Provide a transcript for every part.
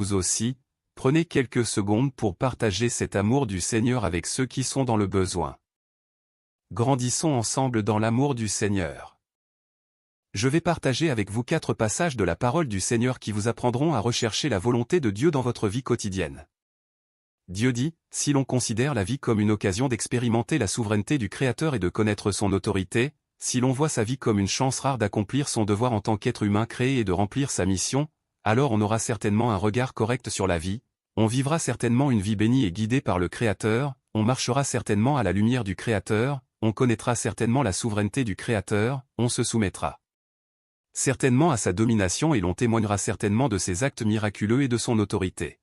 vous aussi, prenez quelques secondes pour partager cet amour du Seigneur avec ceux qui sont dans le besoin. Grandissons ensemble dans l'amour du Seigneur. Je vais partager avec vous 4 passages de la parole du Seigneur qui vous apprendront à rechercher la volonté de Dieu dans votre vie quotidienne. Dieu dit, si l'on considère la vie comme une occasion d'expérimenter la souveraineté du Créateur et de connaître son autorité, si l'on voit sa vie comme une chance rare d'accomplir son devoir en tant qu'être humain créé et de remplir sa mission, alors on aura certainement un regard correct sur la vie, on vivra certainement une vie bénie et guidée par le Créateur, on marchera certainement à la lumière du Créateur, on connaîtra certainement la souveraineté du Créateur, on se soumettra certainement à sa domination et l'on témoignera certainement de ses actes miraculeux et de son autorité.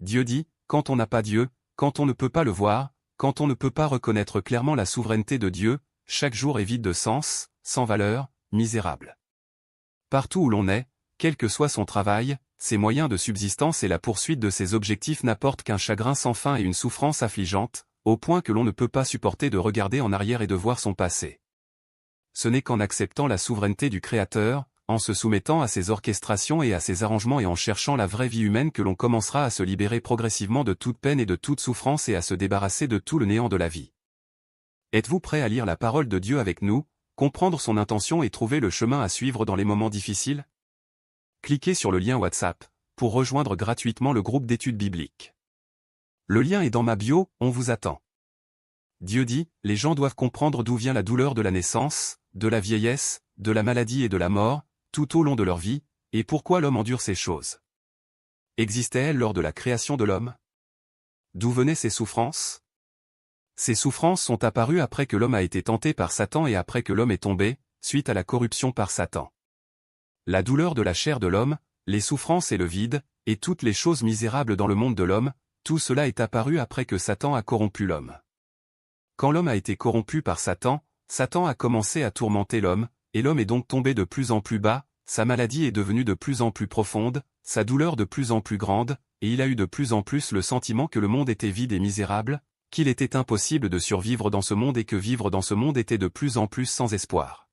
Dieu dit, quand on n'a pas Dieu, quand on ne peut pas le voir, quand on ne peut pas reconnaître clairement la souveraineté de Dieu, chaque jour est vide de sens, sans valeur, misérable. Partout où l'on est, quel que soit son travail, ses moyens de subsistance et la poursuite de ses objectifs n'apportent qu'un chagrin sans fin et une souffrance affligeante, au point que l'on ne peut pas supporter de regarder en arrière et de voir son passé. Ce n'est qu'en acceptant la souveraineté du Créateur, en se soumettant à ses orchestrations et à ses arrangements et en cherchant la vraie vie humaine que l'on commencera à se libérer progressivement de toute peine et de toute souffrance et à se débarrasser de tout le néant de la vie. Êtes-vous prêt à lire la parole de Dieu avec nous, comprendre son intention et trouver le chemin à suivre dans les moments difficiles? Cliquez sur le lien WhatsApp, pour rejoindre gratuitement le groupe d'études bibliques. Le lien est dans ma bio, on vous attend. Dieu dit, les gens doivent comprendre d'où vient la douleur de la naissance, de la vieillesse, de la maladie et de la mort, tout au long de leur vie, et pourquoi l'homme endure ces choses. Existaient-elles lors de la création de l'homme? D'où venaient ces souffrances? Ces souffrances sont apparues après que l'homme a été tenté par Satan et après que l'homme est tombé, suite à la corruption par Satan. La douleur de la chair de l'homme, les souffrances et le vide, et toutes les choses misérables dans le monde de l'homme, tout cela est apparu après que Satan a corrompu l'homme. Quand l'homme a été corrompu par Satan, Satan a commencé à tourmenter l'homme, et l'homme est donc tombé de plus en plus bas, sa maladie est devenue de plus en plus profonde, sa douleur de plus en plus grande, et il a eu de plus en plus le sentiment que le monde était vide et misérable, qu'il était impossible de survivre dans ce monde et que vivre dans ce monde était de plus en plus sans espoir.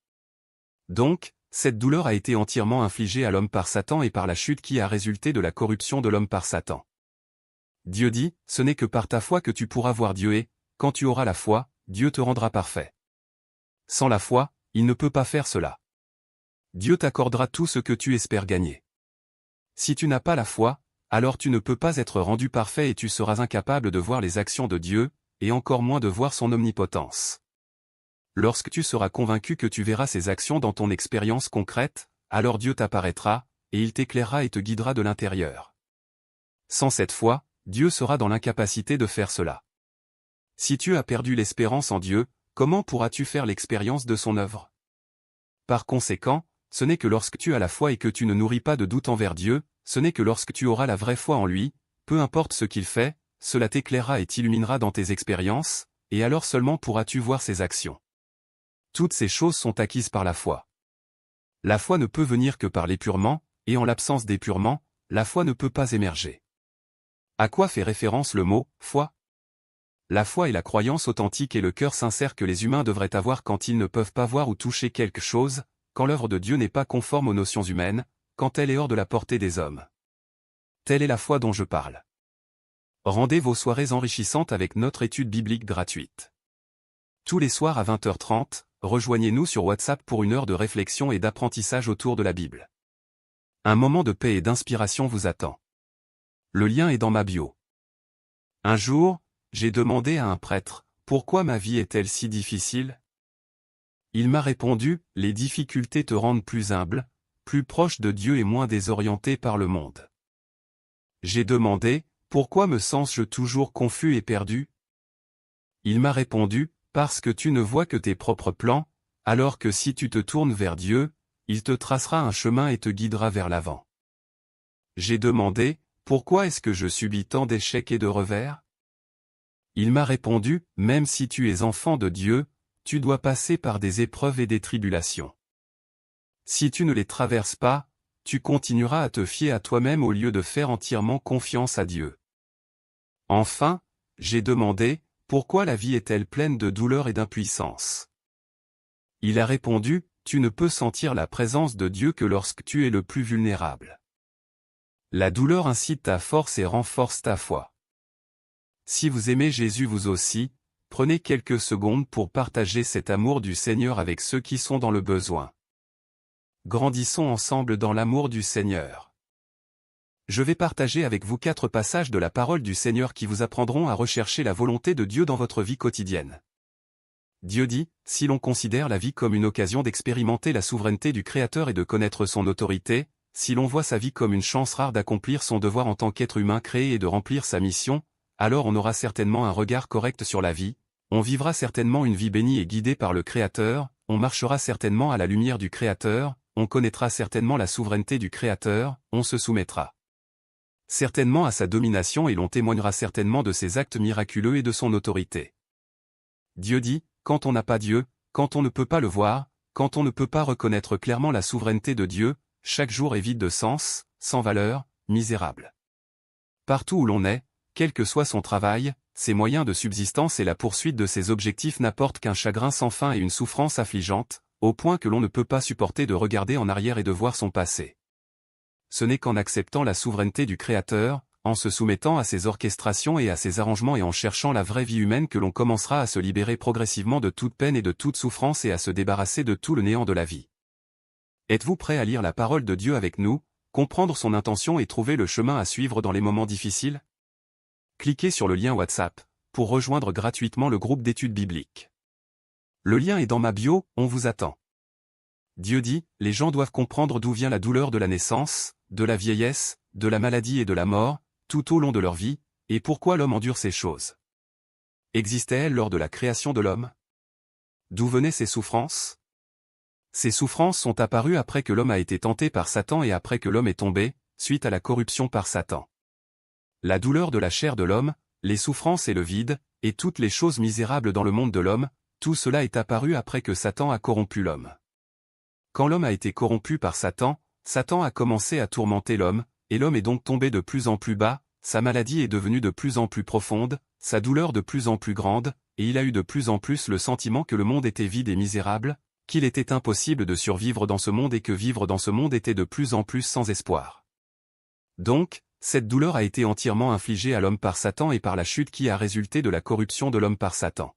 Donc, cette douleur a été entièrement infligée à l'homme par Satan et par la chute qui a résulté de la corruption de l'homme par Satan. Dieu dit, ce n'est que par ta foi que tu pourras voir Dieu et, quand tu auras la foi, Dieu te rendra parfait. Sans la foi, il ne peut pas faire cela. Dieu t'accordera tout ce que tu espères gagner. Si tu n'as pas la foi, alors tu ne peux pas être rendu parfait et tu seras incapable de voir les actions de Dieu, et encore moins de voir son omnipotence. Lorsque tu seras convaincu que tu verras ses actions dans ton expérience concrète, alors Dieu t'apparaîtra, et il t'éclairera et te guidera de l'intérieur. Sans cette foi, Dieu sera dans l'incapacité de faire cela. Si tu as perdu l'espérance en Dieu, comment pourras-tu faire l'expérience de son œuvre? Par conséquent, ce n'est que lorsque tu as la foi et que tu ne nourris pas de doute envers Dieu, ce n'est que lorsque tu auras la vraie foi en lui, peu importe ce qu'il fait, cela t'éclairera et t'illuminera dans tes expériences, et alors seulement pourras-tu voir ses actions. Toutes ces choses sont acquises par la foi. La foi ne peut venir que par l'épurement, et en l'absence d'épurement, la foi ne peut pas émerger. À quoi fait référence le mot « foi » ? La foi est la croyance authentique et le cœur sincère que les humains devraient avoir quand ils ne peuvent pas voir ou toucher quelque chose, quand l'œuvre de Dieu n'est pas conforme aux notions humaines, quand elle est hors de la portée des hommes. Telle est la foi dont je parle. Rendez vos soirées enrichissantes avec notre étude biblique gratuite. Tous les soirs à 20h30, rejoignez-nous sur WhatsApp pour une heure de réflexion et d'apprentissage autour de la Bible. Un moment de paix et d'inspiration vous attend. Le lien est dans ma bio. Un jour, j'ai demandé à un prêtre, « Pourquoi ma vie est-elle si difficile ?» Il m'a répondu, « Les difficultés te rendent plus humble, plus proche de Dieu et moins désorienté par le monde. » J'ai demandé, « Pourquoi me sens-je toujours confus et perdu ?» Il m'a répondu, « Parce que tu ne vois que tes propres plans, alors que si tu te tournes vers Dieu, il te tracera un chemin et te guidera vers l'avant. » J'ai demandé, « Pourquoi est-ce que je subis tant d'échecs et de revers ?» Il m'a répondu, « Même si tu es enfant de Dieu, tu dois passer par des épreuves et des tribulations. Si tu ne les traverses pas, tu continueras à te fier à toi-même au lieu de faire entièrement confiance à Dieu. » Enfin, j'ai demandé, « Pourquoi la vie est-elle pleine de douleur et d'impuissance ?» Il a répondu, « Tu ne peux sentir la présence de Dieu que lorsque tu es le plus vulnérable. La douleur incite ta force et renforce ta foi. Si vous aimez Jésus vous aussi, prenez quelques secondes pour partager cet amour du Seigneur avec ceux qui sont dans le besoin. Grandissons ensemble dans l'amour du Seigneur. Je vais partager avec vous 4 passages de la parole du Seigneur qui vous apprendront à rechercher la volonté de Dieu dans votre vie quotidienne. Dieu dit, si l'on considère la vie comme une occasion d'expérimenter la souveraineté du Créateur et de connaître son autorité, si l'on voit sa vie comme une chance rare d'accomplir son devoir en tant qu'être humain créé et de remplir sa mission, alors on aura certainement un regard correct sur la vie, on vivra certainement une vie bénie et guidée par le Créateur, on marchera certainement à la lumière du Créateur, on connaîtra certainement la souveraineté du Créateur, on se soumettra certainement à sa domination et l'on témoignera certainement de ses actes miraculeux et de son autorité. Dieu dit, quand on n'a pas Dieu, quand on ne peut pas le voir, quand on ne peut pas reconnaître clairement la souveraineté de Dieu, chaque jour est vide de sens, sans valeur, misérable. Partout où l'on est, quel que soit son travail, ses moyens de subsistance et la poursuite de ses objectifs n'apportent qu'un chagrin sans fin et une souffrance affligeante, au point que l'on ne peut pas supporter de regarder en arrière et de voir son passé. Ce n'est qu'en acceptant la souveraineté du Créateur, en se soumettant à ses orchestrations et à ses arrangements et en cherchant la vraie vie humaine que l'on commencera à se libérer progressivement de toute peine et de toute souffrance et à se débarrasser de tout le néant de la vie. Êtes-vous prêt à lire la parole de Dieu avec nous, comprendre son intention et trouver le chemin à suivre dans les moments difficiles? Cliquez sur le lien WhatsApp, pour rejoindre gratuitement le groupe d'études bibliques. Le lien est dans ma bio, on vous attend. Dieu dit, les gens doivent comprendre d'où vient la douleur de la naissance, de la vieillesse, de la maladie et de la mort, tout au long de leur vie, et pourquoi l'homme endure ces choses. Existaient-elles lors de la création de l'homme? D'où venaient ces souffrances? Ces souffrances sont apparues après que l'homme a été tenté par Satan et après que l'homme est tombé, suite à la corruption par Satan. La douleur de la chair de l'homme, les souffrances et le vide, et toutes les choses misérables dans le monde de l'homme, tout cela est apparu après que Satan a corrompu l'homme. Quand l'homme a été corrompu par Satan, Satan a commencé à tourmenter l'homme, et l'homme est donc tombé de plus en plus bas, sa maladie est devenue de plus en plus profonde, sa douleur de plus en plus grande, et il a eu de plus en plus le sentiment que le monde était vide et misérable, qu'il était impossible de survivre dans ce monde et que vivre dans ce monde était de plus en plus sans espoir. Donc, cette douleur a été entièrement infligée à l'homme par Satan et par la chute qui a résulté de la corruption de l'homme par Satan.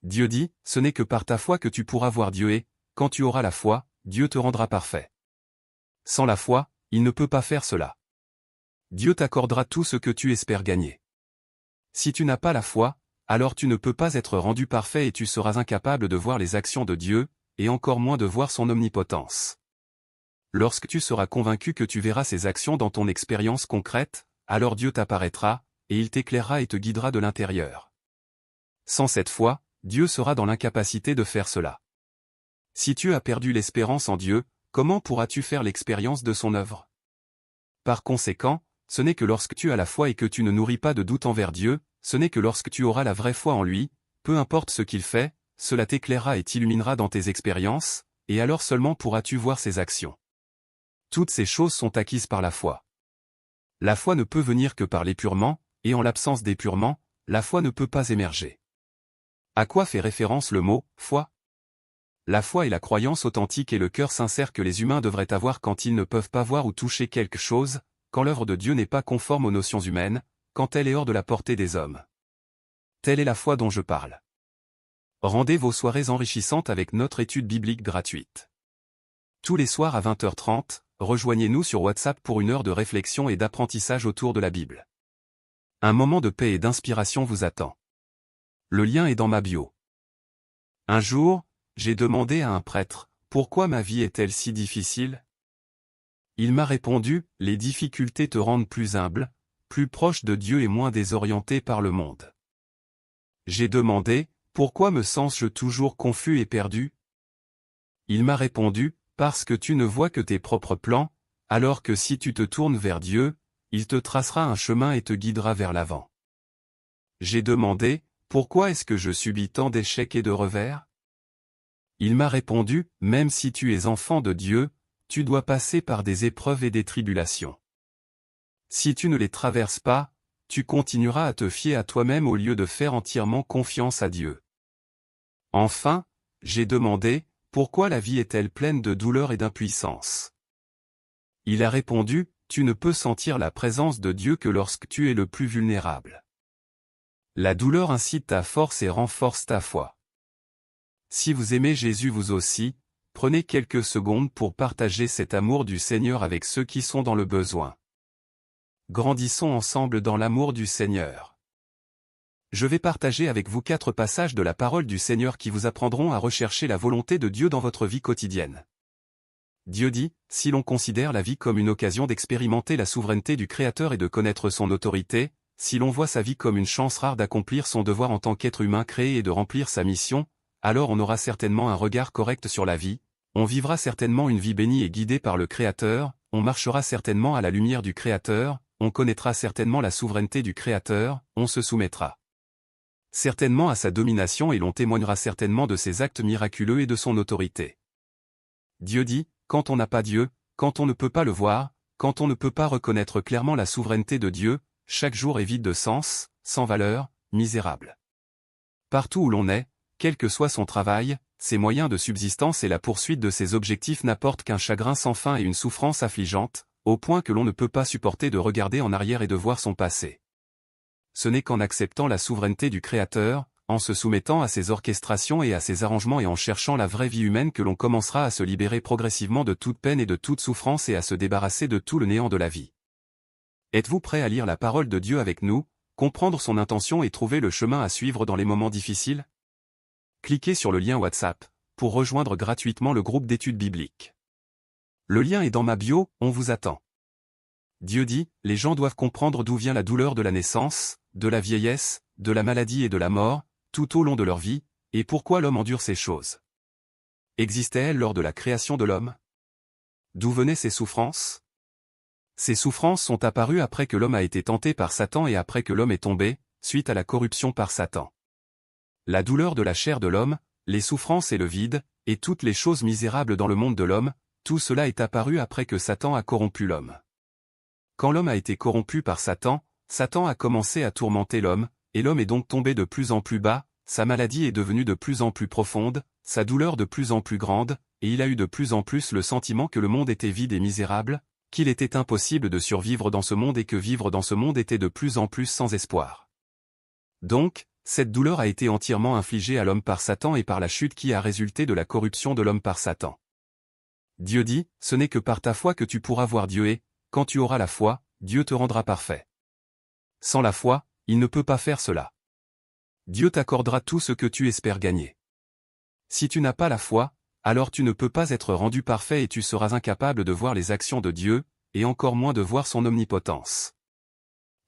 Dieu dit, ce n'est que par ta foi que tu pourras voir Dieu et, quand tu auras la foi, Dieu te rendra parfait. Sans la foi, il ne peut pas faire cela. Dieu t'accordera tout ce que tu espères gagner. Si tu n'as pas la foi, alors tu ne peux pas être rendu parfait et tu seras incapable de voir les actions de Dieu, et encore moins de voir son omnipotence. Lorsque tu seras convaincu que tu verras ses actions dans ton expérience concrète, alors Dieu t'apparaîtra, et il t'éclairera et te guidera de l'intérieur. Sans cette foi, Dieu sera dans l'incapacité de faire cela. Si tu as perdu l'espérance en Dieu, comment pourras-tu faire l'expérience de son œuvre? Par conséquent, ce n'est que lorsque tu as la foi et que tu ne nourris pas de doute envers Dieu, ce n'est que lorsque tu auras la vraie foi en lui, peu importe ce qu'il fait, cela t'éclairera et t'illuminera dans tes expériences, et alors seulement pourras-tu voir ses actions. Toutes ces choses sont acquises par la foi. La foi ne peut venir que par l'épurement, et en l'absence d'épurement, la foi ne peut pas émerger. À quoi fait référence le mot « foi » ? La foi est la croyance authentique et le cœur sincère que les humains devraient avoir quand ils ne peuvent pas voir ou toucher quelque chose, quand l'œuvre de Dieu n'est pas conforme aux notions humaines, quand elle est hors de la portée des hommes. Telle est la foi dont je parle. Rendez vos soirées enrichissantes avec notre étude biblique gratuite. Tous les soirs à 20h30, rejoignez-nous sur WhatsApp pour une heure de réflexion et d'apprentissage autour de la Bible. Un moment de paix et d'inspiration vous attend. Le lien est dans ma bio. Un jour, j'ai demandé à un prêtre, « Pourquoi ma vie est-elle si difficile ?» Il m'a répondu, « Les difficultés te rendent plus humble, plus proche de Dieu et moins désorienté par le monde. » J'ai demandé, « Pourquoi me sens-je toujours confus et perdu ?» Il m'a répondu, « Parce que tu ne vois que tes propres plans, alors que si tu te tournes vers Dieu, il te tracera un chemin et te guidera vers l'avant. » J'ai demandé, « Pourquoi est-ce que je subis tant d'échecs et de revers ?» Il m'a répondu, « Même si tu es enfant de Dieu, tu dois passer par des épreuves et des tribulations. Si tu ne les traverses pas, tu continueras à te fier à toi-même au lieu de faire entièrement confiance à Dieu. » Enfin, j'ai demandé, « Pourquoi la vie est-elle pleine de douleur et d'impuissance ?» Il a répondu, « tu ne peux sentir la présence de Dieu que lorsque tu es le plus vulnérable. La douleur incite ta force et renforce ta foi. Si vous aimez Jésus vous aussi, prenez quelques secondes pour partager cet amour du Seigneur avec ceux qui sont dans le besoin. Grandissons ensemble dans l'amour du Seigneur. Je vais partager avec vous 4 passages de la parole du Seigneur qui vous apprendront à rechercher la volonté de Dieu dans votre vie quotidienne. Dieu dit, si l'on considère la vie comme une occasion d'expérimenter la souveraineté du Créateur et de connaître son autorité, si l'on voit sa vie comme une chance rare d'accomplir son devoir en tant qu'être humain créé et de remplir sa mission, alors on aura certainement un regard correct sur la vie, on vivra certainement une vie bénie et guidée par le Créateur, on marchera certainement à la lumière du Créateur, on connaîtra certainement la souveraineté du Créateur, on se soumettra certainement à sa domination et l'on témoignera certainement de ses actes miraculeux et de son autorité. Dieu dit, quand on n'a pas Dieu, quand on ne peut pas le voir, quand on ne peut pas reconnaître clairement la souveraineté de Dieu, chaque jour est vide de sens, sans valeur, misérable. Partout où l'on est, quel que soit son travail, ses moyens de subsistance et la poursuite de ses objectifs n'apportent qu'un chagrin sans fin et une souffrance affligeante, au point que l'on ne peut pas supporter de regarder en arrière et de voir son passé. Ce n'est qu'en acceptant la souveraineté du Créateur, en se soumettant à ses orchestrations et à ses arrangements et en cherchant la vraie vie humaine que l'on commencera à se libérer progressivement de toute peine et de toute souffrance et à se débarrasser de tout le néant de la vie. Êtes-vous prêt à lire la parole de Dieu avec nous, comprendre son intention et trouver le chemin à suivre dans les moments difficiles? Cliquez sur le lien WhatsApp, pour rejoindre gratuitement le groupe d'études bibliques. Le lien est dans ma bio, on vous attend. Dieu dit, les gens doivent comprendre d'où vient la douleur de la naissance, de la vieillesse, de la maladie et de la mort, tout au long de leur vie, et pourquoi l'homme endure ces choses. Existaient-elles lors de la création de l'homme? D'où venaient ces souffrances? Ces souffrances sont apparues après que l'homme a été tenté par Satan et après que l'homme est tombé, suite à la corruption par Satan. La douleur de la chair de l'homme, les souffrances et le vide, et toutes les choses misérables dans le monde de l'homme, tout cela est apparu après que Satan a corrompu l'homme. Quand l'homme a été corrompu par Satan, Satan a commencé à tourmenter l'homme, et l'homme est donc tombé de plus en plus bas, sa maladie est devenue de plus en plus profonde, sa douleur de plus en plus grande, et il a eu de plus en plus le sentiment que le monde était vide et misérable, qu'il était impossible de survivre dans ce monde et que vivre dans ce monde était de plus en plus sans espoir. Donc, cette douleur a été entièrement infligée à l'homme par Satan et par la chute qui a résulté de la corruption de l'homme par Satan. Dieu dit, ce n'est que par ta foi que tu pourras voir Dieu et, quand tu auras la foi, Dieu te rendra parfait. Sans la foi, il ne peut pas faire cela. Dieu t'accordera tout ce que tu espères gagner. Si tu n'as pas la foi, alors tu ne peux pas être rendu parfait et tu seras incapable de voir les actions de Dieu, et encore moins de voir son omnipotence.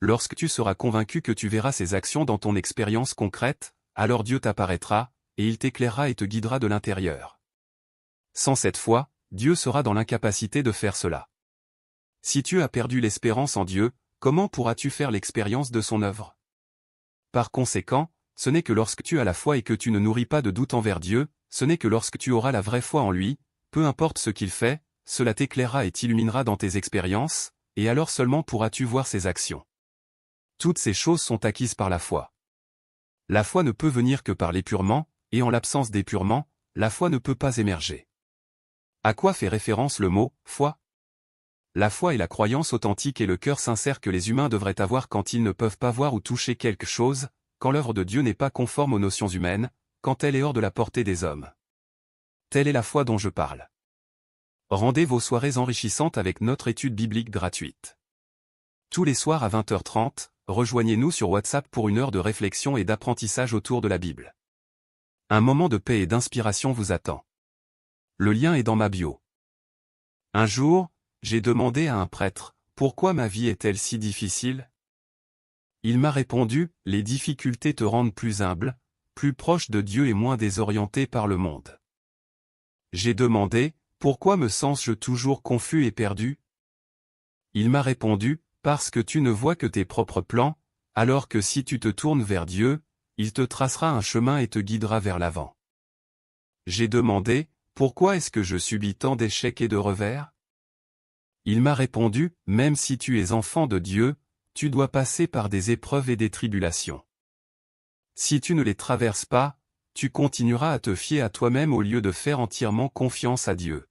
Lorsque tu seras convaincu que tu verras ses actions dans ton expérience concrète, alors Dieu t'apparaîtra, et il t'éclairera et te guidera de l'intérieur. Sans cette foi, Dieu sera dans l'incapacité de faire cela. Si tu as perdu l'espérance en Dieu, comment pourras-tu faire l'expérience de son œuvre? Par conséquent, ce n'est que lorsque tu as la foi et que tu ne nourris pas de doute envers Dieu, ce n'est que lorsque tu auras la vraie foi en lui, peu importe ce qu'il fait, cela t'éclairera et t'illuminera dans tes expériences, et alors seulement pourras-tu voir ses actions. Toutes ces choses sont acquises par la foi. La foi ne peut venir que par l'épurement, et en l'absence d'épurement, la foi ne peut pas émerger. À quoi fait référence le mot « foi » ? La foi est la croyance authentique et le cœur sincère que les humains devraient avoir quand ils ne peuvent pas voir ou toucher quelque chose, quand l'œuvre de Dieu n'est pas conforme aux notions humaines, quand elle est hors de la portée des hommes. Telle est la foi dont je parle. Rendez vos soirées enrichissantes avec notre étude biblique gratuite. Tous les soirs à 20h30, rejoignez-nous sur WhatsApp pour une heure de réflexion et d'apprentissage autour de la Bible. Un moment de paix et d'inspiration vous attend. Le lien est dans ma bio. Un jour, j'ai demandé à un prêtre, « Pourquoi ma vie est-elle si difficile ?» Il m'a répondu, « Les difficultés te rendent plus humble, plus proche de Dieu et moins désorienté par le monde. » J'ai demandé, « Pourquoi me sens-je toujours confus et perdu ?» Il m'a répondu, « Parce que tu ne vois que tes propres plans, alors que si tu te tournes vers Dieu, il te tracera un chemin et te guidera vers l'avant. » J'ai demandé, « Pourquoi est-ce que je subis tant d'échecs et de revers ?» Il m'a répondu, « Même si tu es enfant de Dieu, tu dois passer par des épreuves et des tribulations. Si tu ne les traverses pas, tu continueras à te fier à toi-même au lieu de faire entièrement confiance à Dieu. »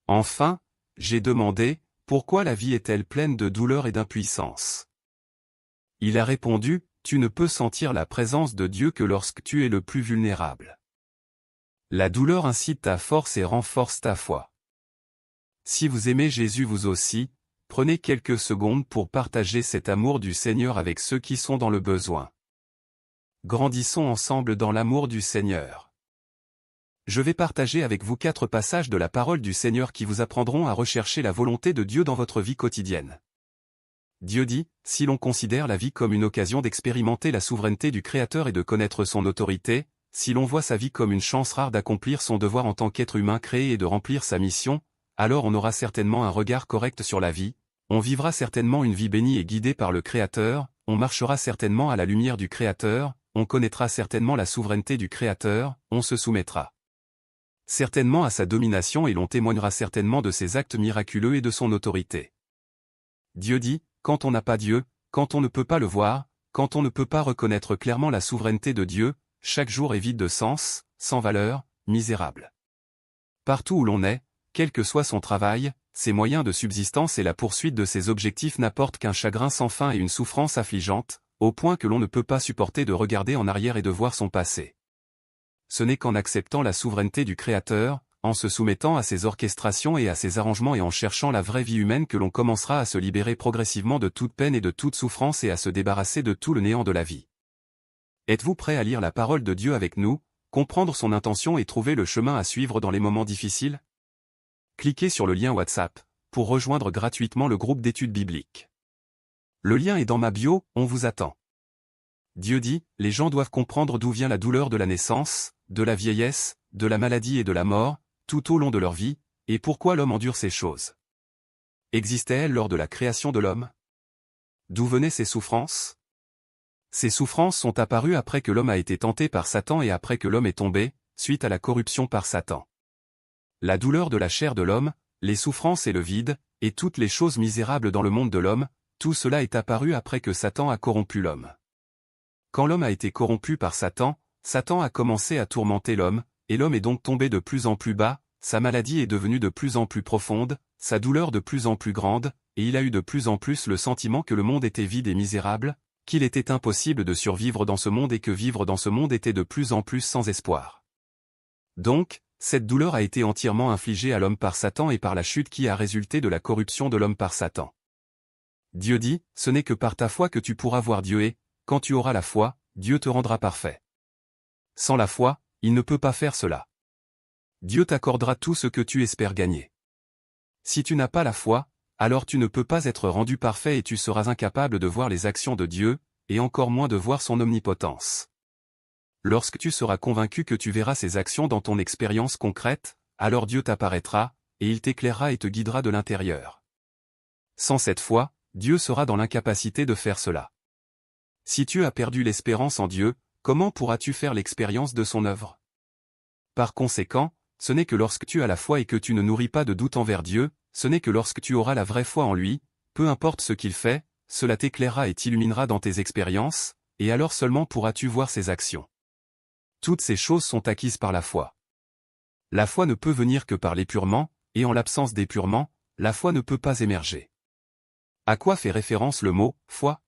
Enfin, j'ai demandé, pourquoi la vie est-elle pleine de douleur et d'impuissance? Il a répondu, tu ne peux sentir la présence de Dieu que lorsque tu es le plus vulnérable. La douleur incite ta force et renforce ta foi. Si vous aimez Jésus vous aussi, prenez quelques secondes pour partager cet amour du Seigneur avec ceux qui sont dans le besoin. Grandissons ensemble dans l'amour du Seigneur. Je vais partager avec vous 4 passages de la parole du Seigneur qui vous apprendront à rechercher la volonté de Dieu dans votre vie quotidienne. Dieu dit, si l'on considère la vie comme une occasion d'expérimenter la souveraineté du Créateur et de connaître son autorité, si l'on voit sa vie comme une chance rare d'accomplir son devoir en tant qu'être humain créé et de remplir sa mission, alors on aura certainement un regard correct sur la vie, on vivra certainement une vie bénie et guidée par le Créateur, on marchera certainement à la lumière du Créateur, on connaîtra certainement la souveraineté du Créateur, on se soumettra certainement à sa domination et l'on témoignera certainement de ses actes miraculeux et de son autorité. Dieu dit, quand on n'a pas Dieu, quand on ne peut pas le voir, quand on ne peut pas reconnaître clairement la souveraineté de Dieu, chaque jour est vide de sens, sans valeur, misérable. Partout où l'on est, quel que soit son travail, ses moyens de subsistance et la poursuite de ses objectifs n'apportent qu'un chagrin sans fin et une souffrance affligeante, au point que l'on ne peut pas supporter de regarder en arrière et de voir son passé. Ce n'est qu'en acceptant la souveraineté du Créateur, en se soumettant à ses orchestrations et à ses arrangements et en cherchant la vraie vie humaine que l'on commencera à se libérer progressivement de toute peine et de toute souffrance et à se débarrasser de tout le néant de la vie. Êtes-vous prêt à lire la parole de Dieu avec nous, comprendre son intention et trouver le chemin à suivre dans les moments difficiles? Cliquez sur le lien WhatsApp, pour rejoindre gratuitement le groupe d'études bibliques. Le lien est dans ma bio, on vous attend. Dieu dit, les gens doivent comprendre d'où vient la douleur de la naissance, de la vieillesse, de la maladie et de la mort, tout au long de leur vie, et pourquoi l'homme endure ces choses. Existaient-elles lors de la création de l'homme? D'où venaient ces souffrances? Ces souffrances sont apparues après que l'homme a été tenté par Satan et après que l'homme est tombé, suite à la corruption par Satan. La douleur de la chair de l'homme, les souffrances et le vide, et toutes les choses misérables dans le monde de l'homme, tout cela est apparu après que Satan a corrompu l'homme. Quand l'homme a été corrompu par Satan, Satan a commencé à tourmenter l'homme, et l'homme est donc tombé de plus en plus bas, sa maladie est devenue de plus en plus profonde, sa douleur de plus en plus grande, et il a eu de plus en plus le sentiment que le monde était vide et misérable, qu'il était impossible de survivre dans ce monde et que vivre dans ce monde était de plus en plus sans espoir. Donc, cette douleur a été entièrement infligée à l'homme par Satan et par la chute qui a résulté de la corruption de l'homme par Satan. Dieu dit, ce n'est que par ta foi que tu pourras voir Dieu et, quand tu auras la foi, Dieu te rendra parfait. Sans la foi, il ne peut pas faire cela. Dieu t'accordera tout ce que tu espères gagner. Si tu n'as pas la foi, alors tu ne peux pas être rendu parfait et tu seras incapable de voir les actions de Dieu, et encore moins de voir son omnipotence. Lorsque tu seras convaincu que tu verras ses actions dans ton expérience concrète, alors Dieu t'apparaîtra, et il t'éclairera et te guidera de l'intérieur. Sans cette foi, Dieu sera dans l'incapacité de faire cela. Si tu as perdu l'espérance en Dieu, comment pourras-tu faire l'expérience de son œuvre? Par conséquent, ce n'est que lorsque tu as la foi et que tu ne nourris pas de doute envers Dieu, ce n'est que lorsque tu auras la vraie foi en lui, peu importe ce qu'il fait, cela t'éclairera et t'illuminera dans tes expériences, et alors seulement pourras-tu voir ses actions. Toutes ces choses sont acquises par la foi. La foi ne peut venir que par l'épurement, et en l'absence d'épurement, la foi ne peut pas émerger. À quoi fait référence le mot « foi » ?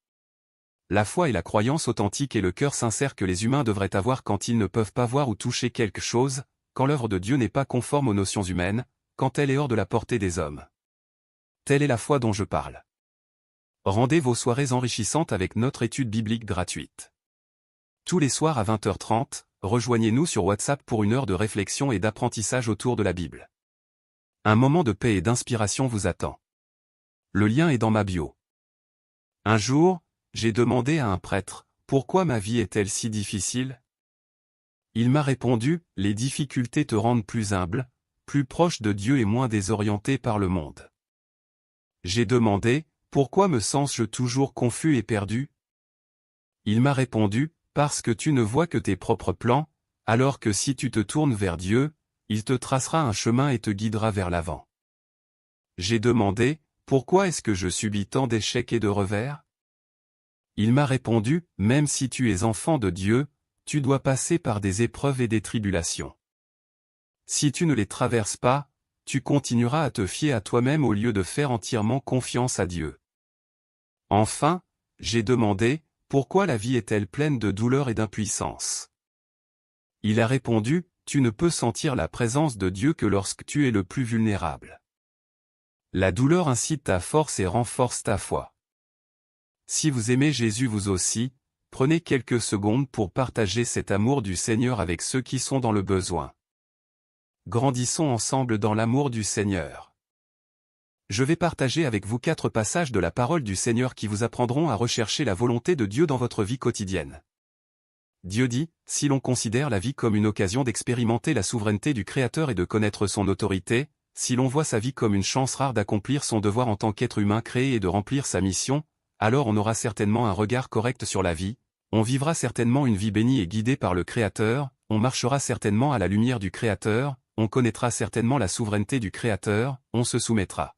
La foi est la croyance authentique et le cœur sincère que les humains devraient avoir quand ils ne peuvent pas voir ou toucher quelque chose, quand l'œuvre de Dieu n'est pas conforme aux notions humaines, quand elle est hors de la portée des hommes. Telle est la foi dont je parle. Rendez vos soirées enrichissantes avec notre étude biblique gratuite. Tous les soirs à 20h30, rejoignez-nous sur WhatsApp pour une heure de réflexion et d'apprentissage autour de la Bible. Un moment de paix et d'inspiration vous attend. Le lien est dans ma bio. Un jour, j'ai demandé à un prêtre, « Pourquoi ma vie est-elle si difficile ?» Il m'a répondu, « Les difficultés te rendent plus humble, plus proche de Dieu et moins désorienté par le monde. » J'ai demandé, « Pourquoi me sens-je toujours confus et perdu ?» Il m'a répondu, « Parce que tu ne vois que tes propres plans, alors que si tu te tournes vers Dieu, il te tracera un chemin et te guidera vers l'avant. » J'ai demandé, « Pourquoi est-ce que je subis tant d'échecs et de revers ?» Il m'a répondu, « Même si tu es enfant de Dieu, tu dois passer par des épreuves et des tribulations. Si tu ne les traverses pas, tu continueras à te fier à toi-même au lieu de faire entièrement confiance à Dieu. Enfin, j'ai demandé, pourquoi la vie est-elle pleine de douleur et d'impuissance? Il a répondu, tu ne peux sentir la présence de Dieu que lorsque tu es le plus vulnérable. La douleur incite ta force et renforce ta foi. Si vous aimez Jésus vous aussi, prenez quelques secondes pour partager cet amour du Seigneur avec ceux qui sont dans le besoin. Grandissons ensemble dans l'amour du Seigneur. Je vais partager avec vous 4 passages de la parole du Seigneur qui vous apprendront à rechercher la volonté de Dieu dans votre vie quotidienne. Dieu dit, si l'on considère la vie comme une occasion d'expérimenter la souveraineté du Créateur et de connaître son autorité, si l'on voit sa vie comme une chance rare d'accomplir son devoir en tant qu'être humain créé et de remplir sa mission, alors on aura certainement un regard correct sur la vie, on vivra certainement une vie bénie et guidée par le Créateur, on marchera certainement à la lumière du Créateur, on connaîtra certainement la souveraineté du Créateur, on se soumettra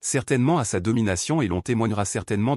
certainement à sa domination et l'on témoignera certainement